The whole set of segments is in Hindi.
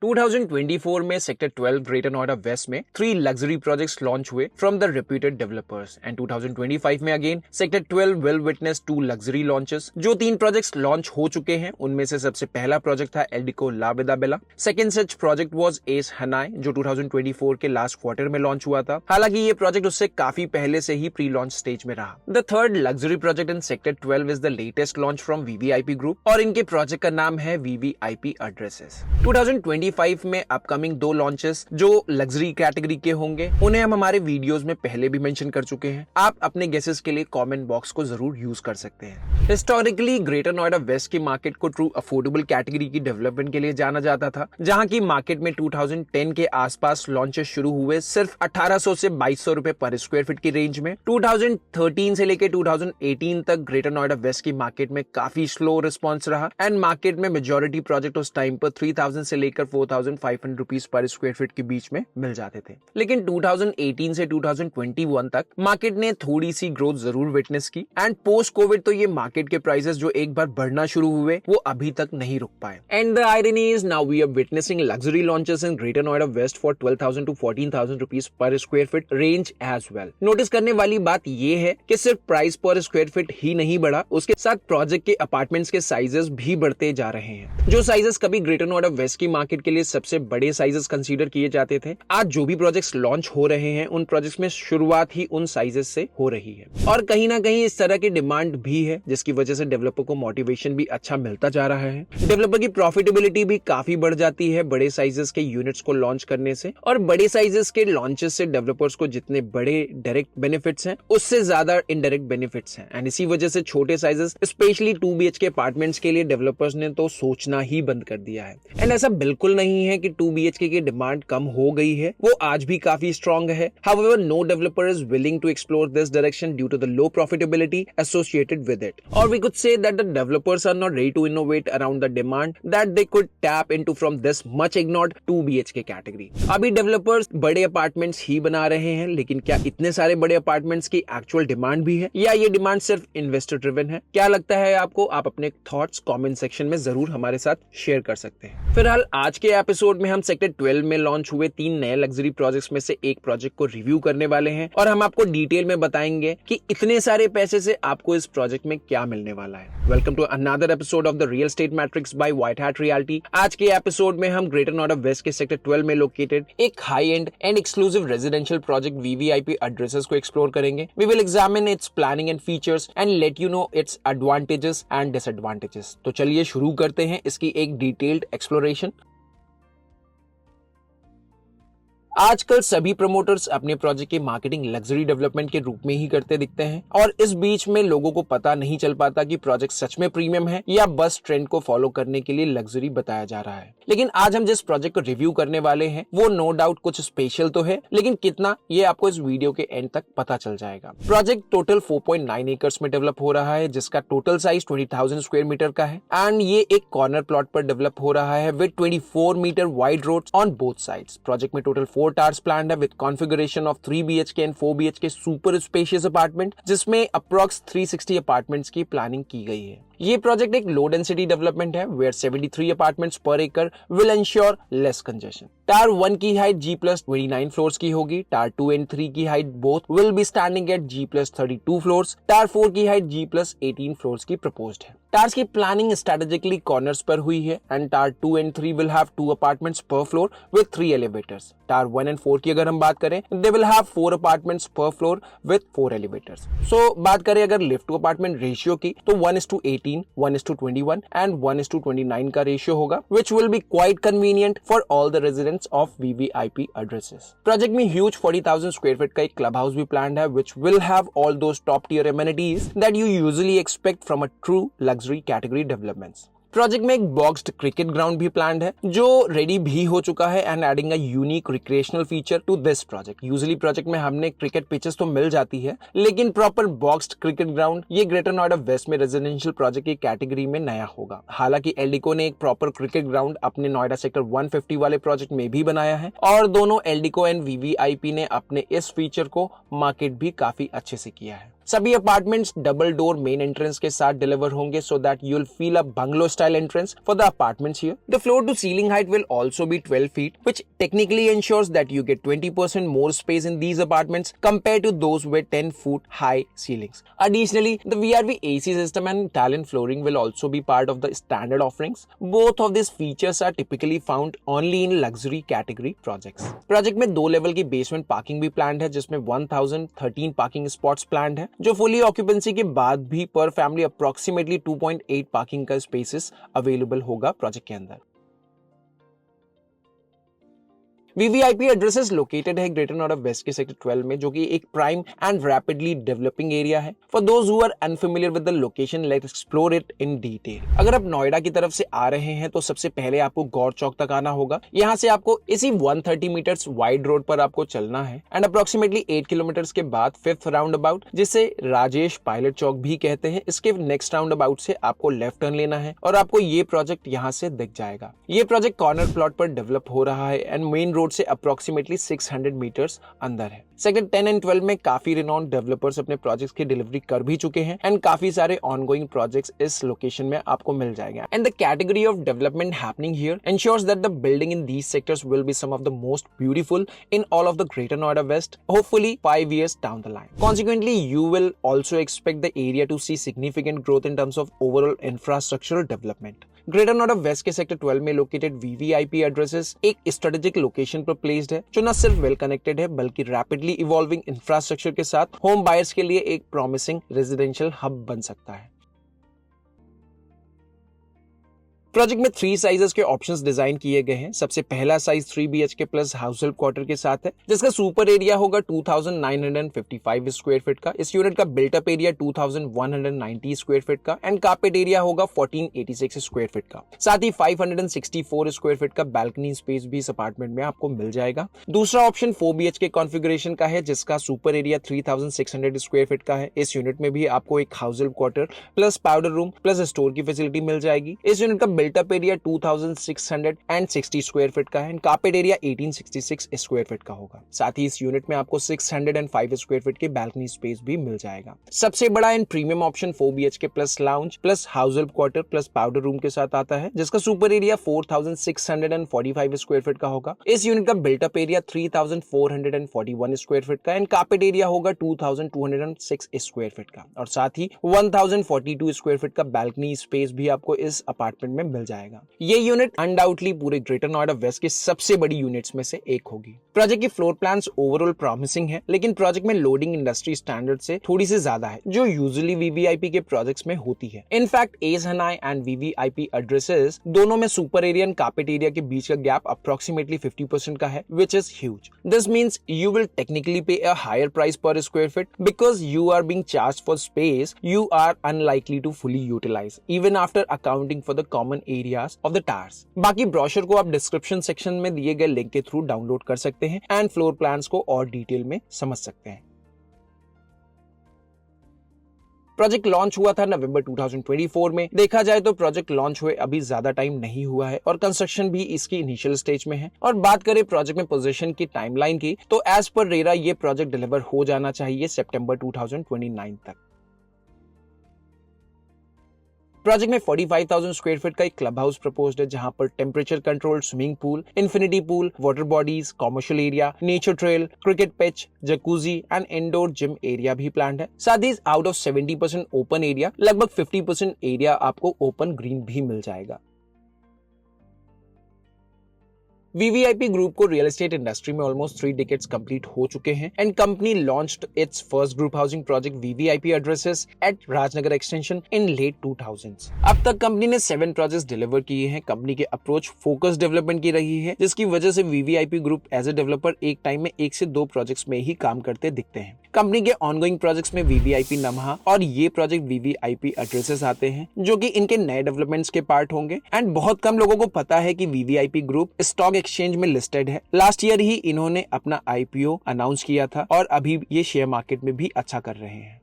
2024 में सेक्टर 12 ग्रेटर नोएडा वेस्ट में 3 लग्जरी प्रोजेक्ट्स लॉन्च हुए from the reputed developers and 2025 में again sector 12 will witness 2 luxury launches. जो 3 प्रोजेक्ट्स लॉन्च हो चुके हैं उनमें से सबसे पहला प्रोजेक्ट था Eldeco La Vida Bella. Second such project was एस हनाई जो 2024 के लास्ट क्वार्टर में लॉन्च हुआ था। हालांकि ये प्रोजेक्ट उससे काफी पहले से ही प्री लॉन्च स्टेज में रहा। The third luxury project in sector 12 is the latest launch from VVIP group और इनके प्रोजेक्ट का नाम है वीवीआईपी एड्रेसेस। 2025 में अपकमिंग 2 लॉन्चेस जो लग्जरी कैटेगरी के होंगे उन्हें हम हमारे वीडियोस में पहले भी मेंशन कर चुके हैं। आप अपने गेसेस के लिए कमेंट बॉक्स को जरूर यूज कर सकते हैं। हिस्टोरिकली ग्रेटर नोएडा वेस्ट की मार्केट को ट्रू अफोर्डेबल कैटेगरी की डेवलपमेंट के लिए जाना जाता था, जहां की मार्केट में 2010 के आसपास लॉन्चेस शुरू हुए सिर्फ 1800 से 2200 रुपए पर स्क्वायर फीट की रेंज में। 2013 से लेकर 2018 तक ग्रेटर नोएडा वेस्ट की मार्केट में काफी स्लो रिस्पॉन्स रहा एंड मार्केट में मेजॉरिटी प्रोजेक्ट उस टाइम पर 3000 से लेकर 4500 रुपीज पर स्क्वायर फीट के बीच में मिल जाते थे। लेकिन 2018 से 2021 तक मार्केट ने थोड़ी सी ग्रोथ जरूर विटनेस की एंड पोस्ट कोविड तो ये मार्केट के प्राइसेस जो एक बार बढ़ना शुरू हुए वो अभी तक नहीं रुक पाए। And the irony is now we are witnessing luxury launches in Greater Noida West for 12,000 to 14,000 rupees per square feet range as well. Notice करने वाली बात ये है कि सिर्फ प्राइस पर स्क्वायर फीट ही नहीं बढ़ा, उसके साथ प्रोजेक्ट के अपार्टमेंट्स के साइजेस भी बढ़ते जा रहे हैं। जो साइजेस कभी ग्रेटर नोएडा वेस्ट की मार्केट के लिए सबसे बड़े साइजेस कंसीडर किए जाते थे, आज जो भी प्रोजेक्ट्स लॉन्च हो रहे हैं उन प्रोजेक्ट्स में शुरुआत ही उन साइजेस से हो रही है। और कहीं ना कहीं इस तरह की डिमांड भी है जिसकी वजह से डेवलपर को मोटिवेशन भी अच्छा मिलता जा रहा है। डेवलपर की प्रॉफिटेबिलिटी भी काफी बढ़ जाती है बड़े साइजेस के यूनिट्स को लॉन्च करने से, और बड़े साइजेस के लॉन्चेस से डेवलपर्स को जितने बड़े डायरेक्ट बेनिफिट्स हैं उससे ज्यादा इनडायरेक्ट बेनिफिट्स हैं। एंड इसी वजह से छोटे साइजेस स्पेशली 2 BHK अपार्टमेंट्स के लिए डेवलपर्स ने तो सोचना ही बंद कर दिया है। एंड ऐसा बिल्कुल नहीं है कि 2 BHK की डिमांड कम हो गई है, वो आज भी काफी स्ट्रॉन्ग है। However, no developer is willing to explore this direction due to the low profitability associated with it. Or we could say that the developers are not ready to innovate around the demand that they could tap into from this much ignored 2 BHK category. अभी डेवलपर्स बड़े अपार्टमेंट्स ही बना रहे हैं, लेकिन क्या इतने सारे बड़े अपार्टमेंट्स की एक्चुअल डिमांड भी है या ये डिमांड सिर्फ इन्वेस्टर ड्रिवन है? क्या लगता है आपको? आप अपने थॉट्स कमेंट सेक्शन में जरूर हमारे साथ शेयर कर सकते हैं। फिलहाल आज के एपिसोड में हम सेक्टर 12 में लॉन्च हुए 3 नए लग्जरी प्रोजेक्ट्स में से एक प्रोजेक्ट को रिव्यू करने वाले हैं और हम आपको डिटेल में बताएंगे कि इतने सारे पैसे से आपको इस प्रोजेक्ट में क्या मिलने वाला है। Welcome to another episode of the Real Estate Matrix by White Hat Realty. आज के एपिसोड में हम ग्रेटर नोएडा वेस्ट के सेक्टर 12 में लोकेटेड एक high end and exclusive residential project VVIP addresses को एक्सप्लोर करेंगे। We will examine its planning and features and let you know its advantages and disadvantages. तो चलिए शुरू करते हैं इसकी एक डिटेल्ड एक्सप्लोरेशन। आजकल सभी प्रमोटर्स अपने प्रोजेक्ट की मार्केटिंग लग्जरी डेवलपमेंट के रूप में ही करते दिखते हैं और इस बीच में लोगों को पता नहीं चल पाता कि प्रोजेक्ट सच में प्रीमियम है या बस ट्रेंड को फॉलो करने के लिए लग्जरी बताया जा रहा है। लेकिन आज हम जिस प्रोजेक्ट को रिव्यू करने वाले हैं वो नो डाउट कुछ स्पेशल तो है, लेकिन कितना ये आपको इस वीडियो के एंड तक पता चल जाएगा। प्रोजेक्ट टोटल 4.9 एकर्स में डेवलप हो रहा है जिसका टोटल साइज 20,000 स्क्वायर मीटर का है एंड ये एक कॉर्नर प्लॉट पर डेवलप हो रहा है with 24 metre wide roads on both sides. Project में टोटल 4 टावर्स प्लान्ड है with configuration of 3 BHK and 4 BHK super spacious apartment जिसमें अप्रॉक्स 360 अपार्टमेंट्स की प्लानिंग की गई है। ये प्रोजेक्ट एक लो डेंसिटी डेवलपमेंट है where 73 apartments per acre will ensure less congestion. Tower 1 की हाइट G+29 फ्लोर्स की होगी। टावर 2 एंड 3 की height both will be standing at G+32 floors. Tower 4 की हाइट G+18 फ्लोर्स की प्रपोज्ड है। टावर्स की प्लानिंग स्ट्रेटेजिकली कॉर्नर्स पर हुई है and tower 2 and 3 will have 2 apartments per floor with 3 elevators. Tower 1 and 4 की अगर हम बात करें they will have 4 apartments per floor with 4 elevators. So बात करें अगर लिफ्ट टू अपार्टमेंट रेशियो की तो 1:18, 1:21 एंड 1:29 का रेशियो होगा which will be quite convenient for all the residents of VVIP addresses. Project में ह्यूज 40,000 स्क्वायर फीट का एक क्लब हाउस भी प्लान्ड है which will have all those top tier amenities that you usually expect from a true luxury category developments. Project में एक बॉक्स्ड क्रिकेट ग्राउंड भी प्लान्ड है जो रेडी भी हो चुका है and adding a unique recreational feature to this project. Usually project में हमने क्रिकेट पिचेस तो मिल जाती है लेकिन प्रॉपर बॉक्स्ड क्रिकेट ग्राउंड ये ग्रेटर नोएडा वेस्ट में रेजिडेंशियल प्रोजेक्ट की कैटेगरी में नया होगा। हालांकि एल्डिको ने एक प्रॉपर क्रिकेट ग्राउंड अपने नोएडा सेक्टर 150 वाले प्रोजेक्ट में भी बनाया है और दोनों एल्डिको एंड वीवीआईपी ने अपने इस फीचर को मार्केट भी काफी अच्छे से किया है। सभी apartments double door main entrance के साथ डिलीवर होंगे so that you will feel a bungalow style entrance for the apartments here. The floor to ceiling height will also be 12 feet, which technically ensures that you get 20% more space in these apartments compared to those with 10-foot high ceilings. Additionally, the VRV AC system and Italian flooring will also be part of the standard offerings. Both of these features are typically found only in luxury category projects. Project में 2 लेवल की बेसमेंट पार्किंग भी प्लान्ड है, जिसमें 1013 पार्किंग स्पॉट्स प्लान्ड है, जो फुली ऑक्यूपेंसी के बाद भी पर फैमिली अप्रोक्सीमेटली 2.8 पार्किंग का स्पेसेस अवेलेबल होगा प्रोजेक्ट के अंदर। VVIP एड्रेसेस लोकेटेड है ग्रेटर नोएडा वेस्ट के सेक्टर 12 में, जो कि एक prime and rapidly developing area है। For those who are unfamiliar with the location, let's explore it in detail. अगर आप नोएडा की तरफ से आ रहे हैं तो सबसे पहले आपको गौर चौक तक आना होगा। यहाँ से आपको इसी 130 मीटर्स वाइड रोड पर आपको चलना है एंड अप्रोक्सीमेटली 8 किलोमीटर्स के बाद 5th राउंड अबाउट, जिसे राजेश पायलट चौक भी कहते हैं, इसके नेक्स्ट राउंड अबाउट से आपको लेफ्ट टर्न लेना है और आपको ये प्रोजेक्ट यहाँ से दिख जाएगा। ये प्रोजेक्ट कॉर्नर प्लॉट पर डेवलप हो रहा है एंड मेन रोड से अप्रोक्सीमेटली 600 मीटर्स अंदर है। सेक्टर 10 एंड 12 में काफी रिनॉन्ड डेवलपर्स अपने प्रोजेक्ट्स की डिलीवरी कर भी चुके हैं एंड काफी सारे ऑनगोइंग प्रोजेक्ट्स इस लोकेशन में आपको मिल जाएगा। And the category of development happening here ensures that the building in these sectors will be some of the most beautiful in all of the Greater Noida West, hopefully 5 years down the line. Consequently, you will also expect the area to see significant growth in terms of overall infrastructural development. Greater Noida West के सेक्टर 12 में लोकेटेड VVIP एड्रेसेस एक स्ट्रेटेजिक लोकेशन पर प्लेस्ड है, जो न सिर्फ वेल कनेक्टेड है बल्कि रैपिडली इवॉल्विंग इंफ्रास्ट्रक्चर के साथ होम बायर्स के लिए एक प्रॉमिसिंग रेजिडेंशियल हब बन सकता है। प्रोजेक्ट में 3 साइजेस के ऑप्शंस डिजाइन किए गए हैं। सबसे पहला size 3 BHK plus house help quarter के साथ है, जिसका सुपर एरिया होगा 2955 स्क्वायर फीट का। इस यूनिट का बिल्टअप एरिया 2190 स्क्वायर फीट का एंड कारपेट एरिया होगा 1486 स्क्वायर फीट का। साथ ही 564 स्क्वायर फीट का बैल्कनी स्पेस भी इस अपार्टमेंट में आपको मिल जाएगा। दूसरा ऑप्शन 4 BHK कॉन्फ़िगरेशन का है, जिसका सुपर एरिया 3600 स्क्वायर फीट का है। इस यूनिट में भी आपको एक house help quarter plus powder room plus store की फैसिलिटी मिल जाएगी। इस यूनिट का बिल्टअप एरिया 2660 स्क्वायर फीट का है and carpet area 1866 square feet का होगा। साथ ही इस यूनिट में आपको 605 स्क्वायर फीट की बैल्कनी स्पेस भी मिल जाएगा। सबसे बड़ा and premium option 4 BHK plus lounge plus house help quarter plus powder room के साथ आता है, जिसका सुपर एरिया 4645 स्क्वायर फीट का होगा। इस यूनिट का बिल्टअप एरिया 3441 स्क्वायर फीट का एंड कारपेट एरिया होगा 2206 स्क्वायर फीट का और साथ ही 1042 स्क्वायर फीट का बैल्कनी स्पेस भी आपको इस अपार्टमेंट में मिल जाएगा। ये यूनिट अनडाउटली पूरे ग्रेटर नोएडा वेस्ट की सबसे बड़ी यूनिट्स में से एक होगी। प्रोजेक्ट की फ्लोर प्लान्स ओवरऑल प्रॉमिसिंग है, लेकिन प्रोजेक्ट में लोडिंग इंडस्ट्री स्टैंडर्ड से थोड़ी सी ज्यादा है, जो यूजुअली VVIP के प्रोजेक्ट्स में होती है। इनफैक्ट एज हनाई एंड VVIP एड्रेसेस दोनों में super area and carpet area के बीच का गैप अप्रोक्सीमेटली 50% का है, which is huge. This means you will technically pay a higher price per square feet because you are being charged for space you are unlikely to fully utilize, even after accounting for the common areas of the towers. बाकी ब्रोशर को आप डिस्क्रिप्शन सेक्शन में दिए गए लिंक के थ्रू डाउनलोड कर सकते हैं एंड फ्लोर प्लान्स को और डिटेल में समझ सकते हैं। प्रोजेक्ट लॉन्च हुआ था नवंबर 2024 में। देखा जाए तो प्रोजेक्ट लॉन्च हुए अभी ज्यादा टाइम नहीं हुआ है और कंस्ट्रक्शन भी इसकी इनिशियल स्टेज में है। और बात करें प्रोजेक्ट में पोजीशन की टाइमलाइन की, तो एज पर रेरा ये प्रोजेक्ट डिलीवर हो जाना चाहिए सितंबर 2029 तक। प्रोजेक्ट में 45,000 स्क्वायर फीट का एक क्लब हाउस प्रपोज्ड है, जहां पर temperature controlled swimming pool, infinity pool, water bodies, commercial area, nature trail, cricket pitch, jacuzzi and indoor gym area भी प्लान्ड है। साथ ही आउट ऑफ 70% ओपन एरिया, लगभग 50% एरिया आपको ओपन ग्रीन भी मिल जाएगा। VVIP ग्रुप को रियल एस्टेट इंडस्ट्री में ऑलमोस्ट 3 डिकेड्स कंप्लीट हो चुके हैं and company launched its first group housing project VVIP addresses at Rajnagar Extension in late 2000s। अब तक कंपनी ने 7 प्रोजेक्ट्स डिलीवर किए हैं। कंपनी की अप्रोच फोकस डेवलपमेंट की रही है, जिसकी वजह से VVIP group as a developer एक टाइम में 1 से 2 प्रोजेक्ट्स में ही काम करते दिखते हैं। कंपनी के ऑनगोइंग प्रोजेक्ट्स में VVIP नमहा और ये प्रोजेक्ट VVIP एड्रेसेस आते हैं, जो कि इनके नए डेवलपमेंट्स के पार्ट होंगे। एंड बहुत कम लोगों को पता है कि VVIP ग्रुप स्टॉक एक्सचेंज में लिस्टेड है। लास्ट ईयर ही इन्होंने अपना IPO अनाउंस किया था और अभी ये शेयर मार्केट में भी अच्छा कर रहे हैं।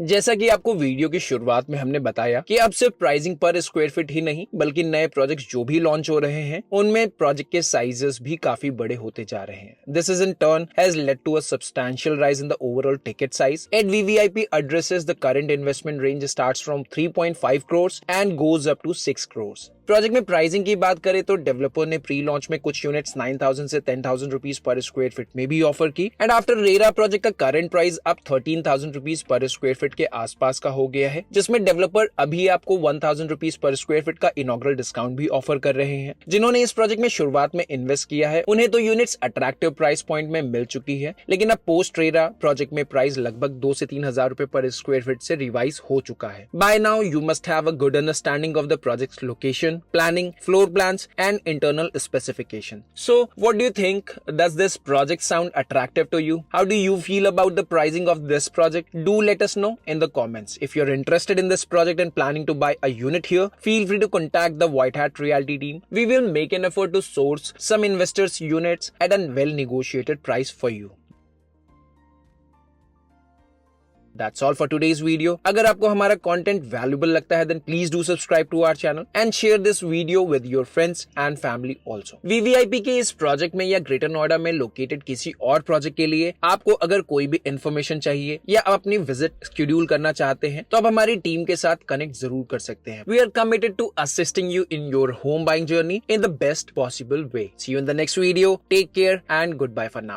जैसा कि आपको वीडियो की शुरुआत में हमने बताया कि अब सिर्फ प्राइसिंग पर स्क्वायर फीट ही नहीं बल्कि नए प्रोजेक्ट्स जो भी लॉन्च हो रहे हैं उनमें प्रोजेक्ट के साइजेस भी काफी बड़े होते जा रहे हैं. This is in turn has led to a substantial rise in the overall ticket size. At VVIP addresses the current investment range starts from 3.5 crores and goes up to 6 crores. Project में प्राइसिंग की बात करें तो डेवलपर ने प्री लॉन्च में कुछ यूनिट्स 9,000 से 10,000 रुपीज पर स्क्वायर फीट में भी ऑफर की एंड आफ्टर रेरा प्रोजेक्ट का करंट प्राइस अब 13,000 रुपीज पर स्क्वायर फीट के आसपास का हो गया है, जिसमें डेवलपर अभी आपको 1,000 रुपीज पर स्क्वायर फीट का इनॉग्रल डिस्काउंट भी ऑफर कर रहे हैं. जिन्होंने इस प्रोजेक्ट में शुरुआत में इन्वेस्ट किया है उन्हें तो यूनिट्स अट्रैक्टिव प्राइस पॉइंट में मिल चुकी है, लेकिन अब पोस्ट रेरा प्रोजेक्ट में प्राइस लगभग 2 से 3,000 रुपए पर स्क्वायर फीट से रिवाइज हो चुका है. By now you must have a good understanding of the project location, planning, floor plans and internal specification. So what do you think? Does this project sound attractive to you? How do you feel about the pricing of this project? Do let us know in the comments. If you're interested in this project and planning to buy a unit here, feel free to contact the White Hat Realty team. We will make an effort to source some investors units at a well negotiated price for you. That's all for today's video. अगर आपको हमारा कंटेंट वैल्यूएबल लगता है then please do subscribe to our channel and share this video with your friends and family also. VVIP के इस प्रोजेक्ट में या ग्रेटर नोएडा में लोकेटेड किसी और प्रोजेक्ट के लिए आपको अगर कोई भी इंफॉर्मेशन चाहिए या आप अपनी विजिट शेड्यूल करना चाहते हैं तो आप हमारी टीम के साथ कनेक्ट जरूर कर सकते हैं. We are committed to assisting you in your home buying journey in the best possible way. See you in the next video. Take care and goodbye for now.